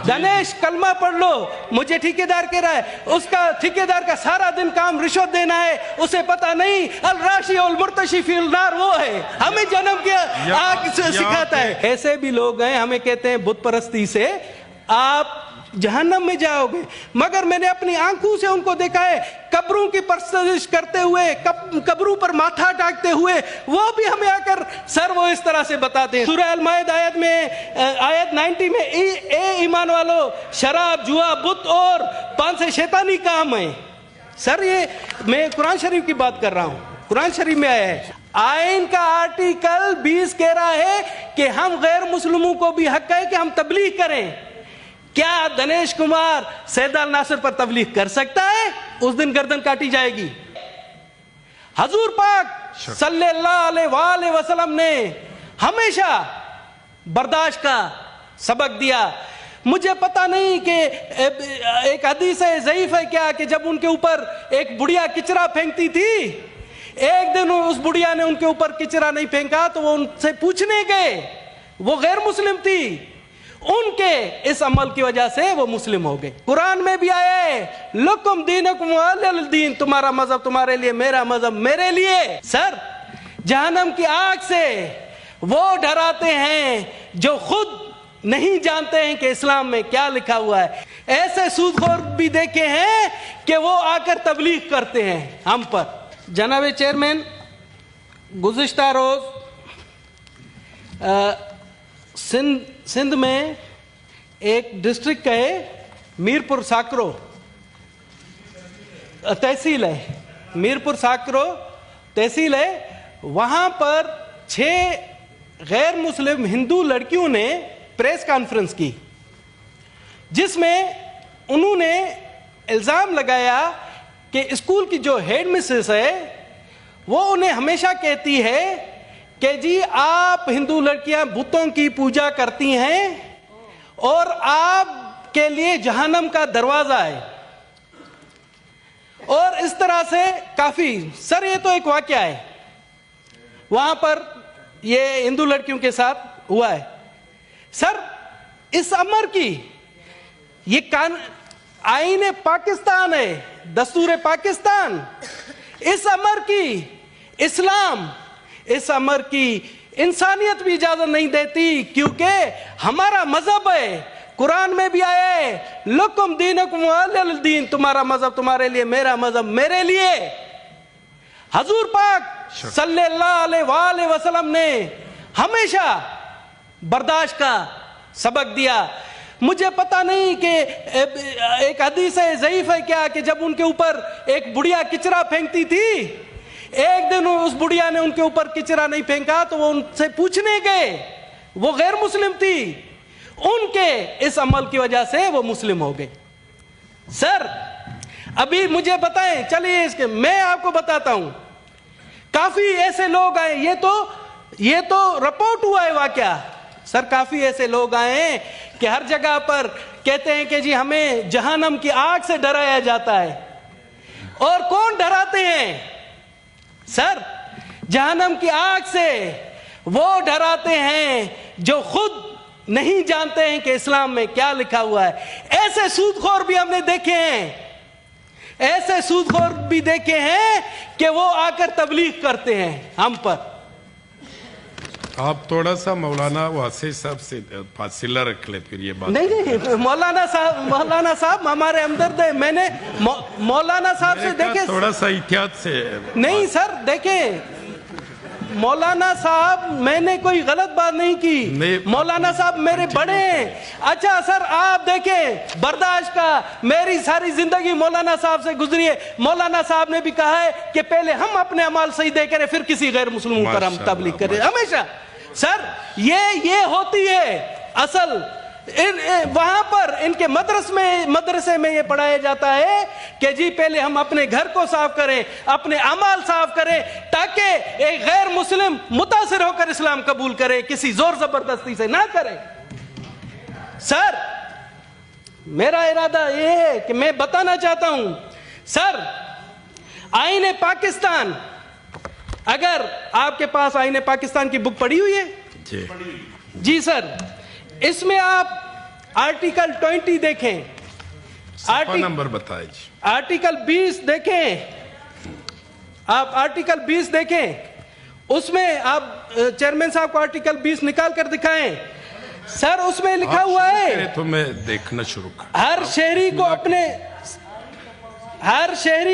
دنیش کلمہ پڑھ لو، مجھے ٹھیکیدار کہہ رہا ہے، اس کا ٹھیکیدار کا سارا دن کام رشوت دینا ہے، اسے پتہ نہیں الراشی والمرتشی فی النار وہ ہے، ہمیں جنم کی آگ سے سکھاتا ہے۔ ایسے بھی لوگ ہیں ہمیں کہتے ہیں بت پرستی سے آپ جہنم میں جاؤ گے، مگر میں نے اپنی آنکھوں سے ان کو دیکھا ہے قبروں کی پرستش کرتے ہوئے، قبروں پر ماتھا ٹاکتے ہوئے، وہ بھی ہمیں آ کر سر وہ اس طرح سے بتاتے ہیں۔ سورہ المائدہ آیت 90 میں اے ایمان والو، شراب، جوا، بت اور پان سے شیطانی کام ہے۔ سر یہ میں قرآن شریف کی بات کر رہا ہوں، قرآن شریف میں آیا ہے، آئین کا آرٹیکل 20 کہہ رہا ہے کہ ہم غیر مسلموں کو بھی حق ہے کہ ہم تبلیغ کریں۔ کیا دنیش کمار سید الناصر پر تبلیغ کر سکتا ہے؟ اس دن گردن کاٹی جائے گی۔ حضور پاک صلی اللہ علیہ وآلہ وسلم نے ہمیشہ برداشت کا سبق دیا۔ مجھے پتا نہیں کہ ایک حدیث ہے ضعیف ہے کیا کہ جب ان کے اوپر ایک بڑھیا کچرا پھینکتی تھی، ایک دن اس بڑھیا نے ان کے اوپر کچرا نہیں پھینکا تو وہ ان سے پوچھنے گئے، وہ غیر مسلم تھی، ان کے اس عمل کی وجہ سے وہ مسلم ہو گئے۔ قرآن میں بھی آیا ہے لکم دینکم ولی الدین، تمہارا مذہب تمہارے لیے، میرا مذہب میرے لیے۔ سر جہنم کی آگ سے وہ ڈراتے ہیں جو خود نہیں جانتے ہیں کہ اسلام میں کیا لکھا ہوا ہے۔ ایسے سود خور بھی دیکھے ہیں کہ وہ آ کر تبلیغ کرتے ہیں ہم پر۔ جناب چیئرمین، گزشتہ روز سندھ میں ایک ڈسٹرکٹ ہے میرپور ساکرو تحصیل ہے، میرپور ساکرو تحصیل ہے، وہاں پر 6 غیر مسلم ہندو لڑکیوں نے پریس کانفرنس کی، جس میں انہوں نے الزام لگایا کہ اسکول کی جو ہیڈ مسز ہے وہ انہیں ہمیشہ کہتی ہے کہ جی آپ ہندو لڑکیاں بتوں کی پوجا کرتی ہیں اور آپ کے لیے جہنم کا دروازہ ہے، اور اس طرح سے کافی۔ سر یہ تو ایک واقعہ ہے، وہاں پر یہ ہندو لڑکیوں کے ساتھ ہوا ہے۔ سر اس امر کی یہ آئین پاکستان ہے، دستور پاکستان، اس امر کی اسلام، اس امر کی انسانیت بھی اجازت نہیں دیتی، کیونکہ ہمارا مذہب ہے، قرآن میں بھی آیا ہے لکم دینکم ولی الدین، تمہارا مذہب تمہارے لیے، میرا مذہب میرے لیے۔ حضور پاک صلی اللہ علیہ وآلہ وسلم نے ہمیشہ برداشت کا سبق دیا۔ مجھے پتا نہیں کہ ایک حدیث ہے ضعیف ہے کیا کہ جب ان کے اوپر ایک بڑھیا کچرا پھینکتی تھی، ایک دن اس بڑھیا نے ان کے اوپر کچرا نہیں پھینکا تو وہ ان سے پوچھنے گئے، وہ غیر مسلم تھی، ان کے اس عمل کی وجہ سے وہ مسلم ہو گئے۔ سر ابھی مجھے بتائیں، چلیے اس کے میں آپ کو بتاتا ہوں، کافی ایسے لوگ آئے، یہ تو رپورٹ ہوا ہے واقعہ۔ سر کافی ایسے لوگ آئے ہیں کہ ہر جگہ پر کہتے ہیں کہ جی ہمیں جہنم کی آگ سے ڈرایا جاتا ہے، اور کون ڈراتے ہیں؟ سر جہنم کی آگ سے وہ ڈراتے ہیں جو خود نہیں جانتے ہیں کہ اسلام میں کیا لکھا ہوا ہے۔ ایسے سود خور بھی ہم نے دیکھے ہیں، ایسے سود خور بھی دیکھے ہیں کہ وہ آ کر تبلیغ کرتے ہیں ہم پر۔ آپ تھوڑا سا مولانا واسع صاحب سے فاصلہ رکھ لیں، پھر یہ بات نہیں مولانا صاحب ہمارے ہمدرد ہے، میں نے مولانا صاحب سے دیکھیں تھوڑا سا احتیاط سے۔ نہیں سر دیکھیں مولانا صاحب میں نے کوئی غلط بات نہیں کی، مولانا صاحب میرے بڑے ہیں۔ اچھا سر آپ دیکھیں برداشت کا، میری ساری زندگی مولانا صاحب سے گزری ہے، مولانا صاحب نے بھی کہا ہے کہ پہلے ہم اپنے اعمال صحیح دے کریں پھر کسی غیر مسلموں پر ہم تبلیغ کریں، ہمیشہ۔ سر یہ ہوتی ہے اصل، وہاں پر ان کے مدرسے میں یہ پڑھایا جاتا ہے کہ جی پہلے ہم اپنے گھر کو صاف کریں، اپنے اعمال صاف کریں، تاکہ ایک غیر مسلم متاثر ہو کر اسلام قبول کرے، کسی زور زبردستی سے نہ کرے۔ سر میرا ارادہ یہ ہے کہ میں بتانا چاہتا ہوں، سر آئین پاکستان، اگر آپ کے پاس آئین پاکستان کی بک پڑھی ہوئی ہے؟ جی سر، اس میں آپ आर्टिकल 20 देखें, सफा नंबर बताइए। आर्टिकल 20 देखें, आप आर्टिकल 20 देखें, उसमें आप चेयरमैन साहब को आर्टिकल 20 निकाल कर दिखाएं सर। उसमें लिखा हुआ है तो मैं देखना शुरू कर। हर शहरी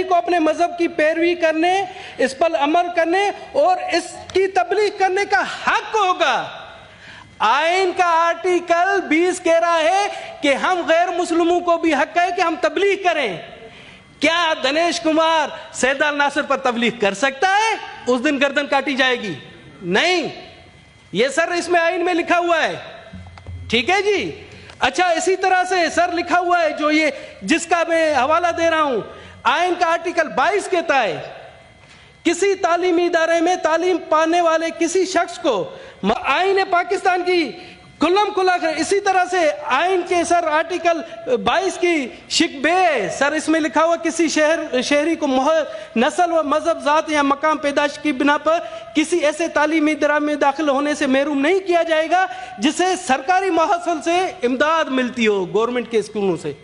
को अपने मजहब की पैरवी करने, इस पर अमल करने और इसकी तबलीग करने का हक होगा। आइन का आर्टिकल 20 कह रहा है कि हम गैर मुस्लिमों को भी हक है कि हम तबलीग करें। क्या दिनेश कुमार सैयद अल नासिर पर तबलीग कर सकता है? उस दिन गर्दन काटी जाएगी। नहीं, ये सर इसमें आइन में लिखा हुआ है, ठीक है जी। अच्छा, इसी तरह से सर लिखा हुआ है, जो ये जिसका मैं हवाला दे रहा हूं, आइन का आर्टिकल 22 कहता है किसी तालीमी इदारे में तालीम पाने वाले किसी शख्स को आइन पाकिस्तान की कुल्लम खुला कर। इसी तरह से आइन के सर आर्टिकल 22 की शिकबे सर इसमें लिखा हुआ किसी शहरी को नस्ल व मजहब, जात या मकाम पैदाश की बिना पर किसी ऐसे तालीमी इदारे में दाखिल होने से महरूम नहीं किया जाएगा जिसे सरकारी महसूल से इमदाद मिलती हो, गवर्नमेंट के स्कूलों से।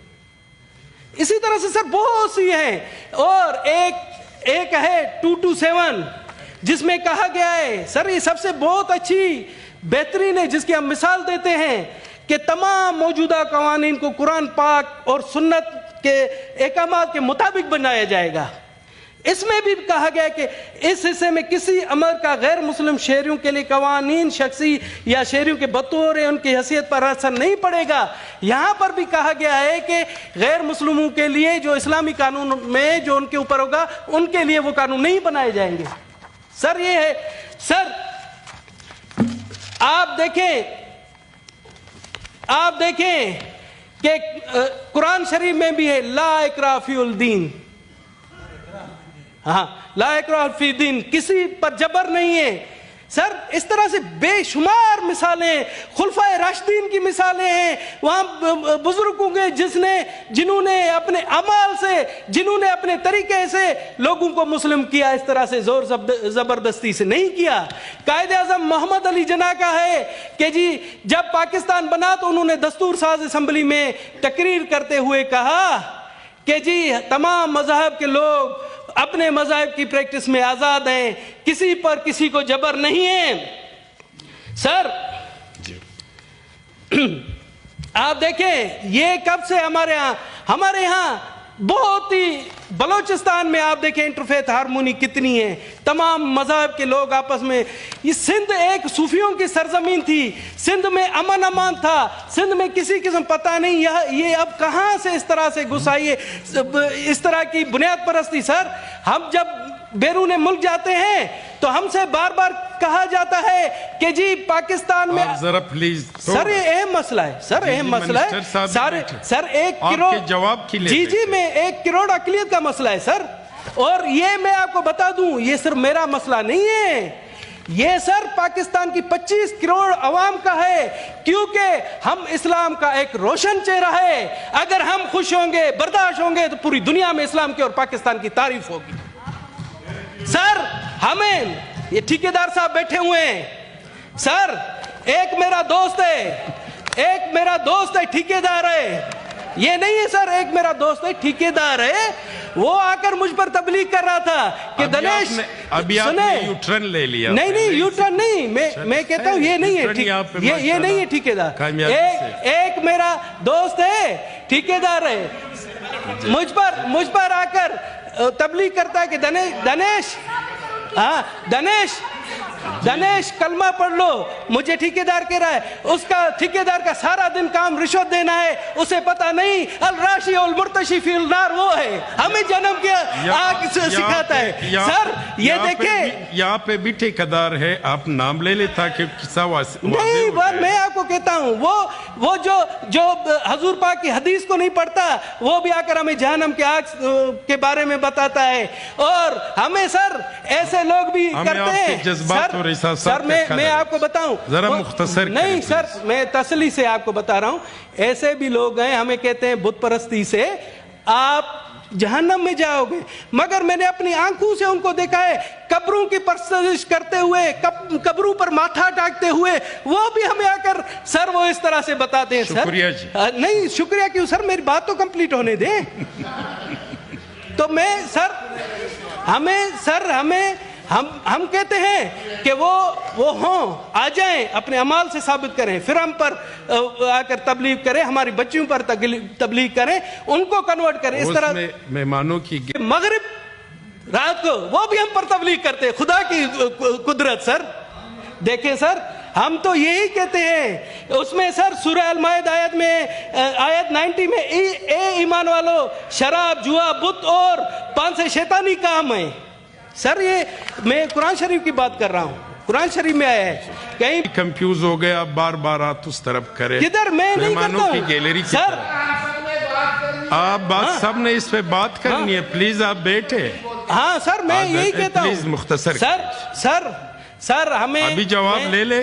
इसी तरह से सर बहुत सी हैं। और एक है 227 जिसमें कहा गया है सर, ये सबसे बहुत अच्छी बेहतरीन है, जिसकी हम मिसाल देते हैं कि तमाम मौजूदा कवानीन को कुरान पाक और सुन्नत के अहकामात के मुताबिक बनाया जाएगा। इसमें भी कहा गया कि इस हिस्से में किसी अमर का गैर मुस्लिम शहरियों के लिए कवानीन शख्सी या शहरियों के बतौर उनकी हैसियत पर असर नहीं पड़ेगा। यहाँ पर भी कहा गया है कि गैर मुस्लिमों के लिए जो इस्लामी कानून में जो उनके ऊपर होगा, उनके लिए वो कानून नहीं बनाए जाएंगे। सर ये है सर, आप देखें कि कुरान शरीफ में भी है ला इकराह फील दीन। हाँ, ला इकराह फी दीन, किसी पर जबर नहीं है। सर इस तरह से बेशुमार मिसालें, खुलफाए राशिदीन की मिसालें हैं, वहाँ बुजुर्गों के जिन्होंने अपने अमाल से, जिन्होंने अपने तरीके से लोगों को मुस्लिम किया, इस तरह से जोर जबरदस्ती से नहीं किया। कायद आज़म मोहम्मद अली जिन्ना का है कि जी जब पाकिस्तान बना तो उन्होंने दस्तूर साज असम्बली में तकरीर करते हुए कहा कि जी तमाम मज़हब के लोग अपने मज़हब की प्रैक्टिस में आज़ाद हैं, किसी पर किसी को जबर नहीं है। सर आप देखें ये कब से हमारे यहाँ बहुत ही बलोचिस्तान में आप देखें इंटरफेथ हारमोनी कितनी है, तमाम मज़हब के लोग आपस में। ये सिंध एक सूफियों की सरजमीन थी, सिंध में अमन अमान था, सिंध में किसी किस्म पता नहीं ये अब कहाँ से इस तरह से घुस आई है, इस तरह की बुनियाद परस्ती। सर हम जब बैरून मुल्क जाते हैं तो हमसे बार बार कहा जाता है कि जी पाकिस्तान में जरा प्लीज सर ये अहम मसला है, सर अहम मसला है सर 1 करोड़ जवाब की जी मैं 1 करोड़ अकलियत का मसला है सर। और ये मैं आपको बता दूं, ये सिर्फ मेरा मसला नहीं है, ये सर पाकिस्तान की 25 करोड़ अवाम का है, क्योंकि हम इस्लाम का एक रोशन चेहरा है। अगर हम खुश होंगे, बर्दाश्त होंगे तो पूरी दुनिया में इस्लाम की और पाकिस्तान की तारीफ होगी। सर हमें ये ठेकेदार साहब बैठे हुए हैं सर, एक मेरा दोस्त है ठेकेदार है, ये नहीं है सर, एक मेरा दोस्त है ठेकेदार है, वो आकर मुझ पर तबलीग कर रहा था कि दिनेश अभी आपने यूटर्न ले लिया। नहीं यूटर्न नहीं, मैं कहता हूँ ये नहीं है, ये नहीं है ठेकेदार। एक मेरा दोस्त है ठेकेदार है, मुझ पर आकर तबलीग करता है कि दिनेश कलमा पढ़ लो, मुझे ठेकेदार कह रहा है, उसका ठेकेदार का सारा दिन काम रिश्वत देना है, उसे पता नहीं अल राशी और मुर्तशी फिल नार वो है, हमें जन्म के आग सिखाता है। सर ये देखें यहाँ पे भी ठेकेदार है, आप नाम ले ले ताकि नहीं, मैं आपको कहता हूँ वो जो हजूर पाक की हदीस को नहीं पढ़ता, वो भी आकर हमें जहन्नम के आग के बारे में बताता है। और हमें सर ऐसे लोग भी करते हैं सर मैं आपको बताऊं जरा मुख्तसर नहीं सर, मैं तसल्ली से आपको बता रहा हूं, ऐसे भी लोग हैं हमें कहते हैं बुत परस्ती से आप जहन्नम में जाओगे, मगर मैंने अपनी आंखों से उनको देखा है कब्रों की परस्तिश करते हुए, कब्रों पर माथा टाकते हुए वो भी हमें आकर सर वो इस तरह से बताते हैं। शुक्रिया जी। नहीं शुक्रिया क्यों सर, मेरी बात तो कंप्लीट होने दे। तो मैं सर हम कहते हैं कि वो हों, आ जाएं, अपने अमाल से साबित करें, फिर हम पर आकर तबलीग करें, हमारी बच्चियों पर तबलीग करें, उनको कन्वर्ट करें। इस तरह मेहमानों की मगरिब रात को वो भी हम पर तबलीग करते हैं। खुदा की कुदरत सर, देखें सर, हम तो यही कहते हैं उसमें सर सूरह अल-माइदा आयत 90 में ए ईमान वालों, शराब, जुआ, बुत और पान से शैतानी काम है। सर ये मैं कुरान शरीफ की बात कर रहा हूँ, कुरान शरीफ में आया है। कहीं कंफ्यूज हो गए, आप बार बार हाथ उस तरफ करें, किधर मैं नहीं करता मेहमानों की हूँ गैलरी की सर। आप बात सब ने इस पे बात करनी है, प्लीज आप बैठे। हाँ सर मैं यही कहता हूँ प्लीज मुख्तसर सर हमें अभी जवाब ले ले।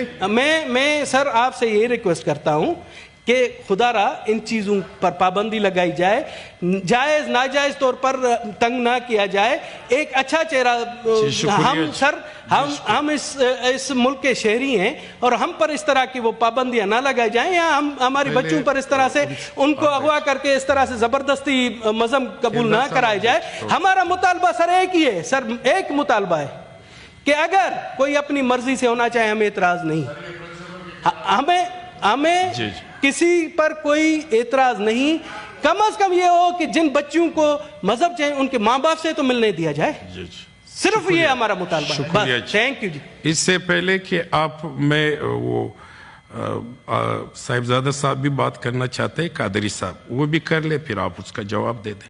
मैं सर आपसे यही रिक्वेस्ट करता हूँ कि खुदारा इन चीज़ों पर पाबंदी लगाई जाए, जायज़ नाजायज़ तौर पर तंग ना किया जाए। एक अच्छा चेहरा हम इस मुल्क के शहरी हैं और हम पर इस तरह की वो पाबंदियां ना लगाई जाएं, या हम हमारी बच्चों पर इस तरह से उनको अगवा करके इस तरह से ज़बरदस्ती मज़हब कबूल ना कराया जाए। हमारा मुतालबा सर एक ही है, सर एक मुतालबा है कि अगर कोई अपनी मर्जी से होना चाहे हमें एतराज़ नहीं, हमें किसी पर कोई एतराज नहीं, कम से कम ये हो कि जिन बच्चों को मजहब चाहिए उनके माँ बाप से तो मिलने दिया जाए। सिर्फ ये हमारा मुतालबा है। थैंक यू जी। इससे पहले कि मैं वो साहिबजादा साहब भी बात करना चाहते हैं, कादरी साहब वो भी कर ले, फिर आप उसका जवाब दे दें।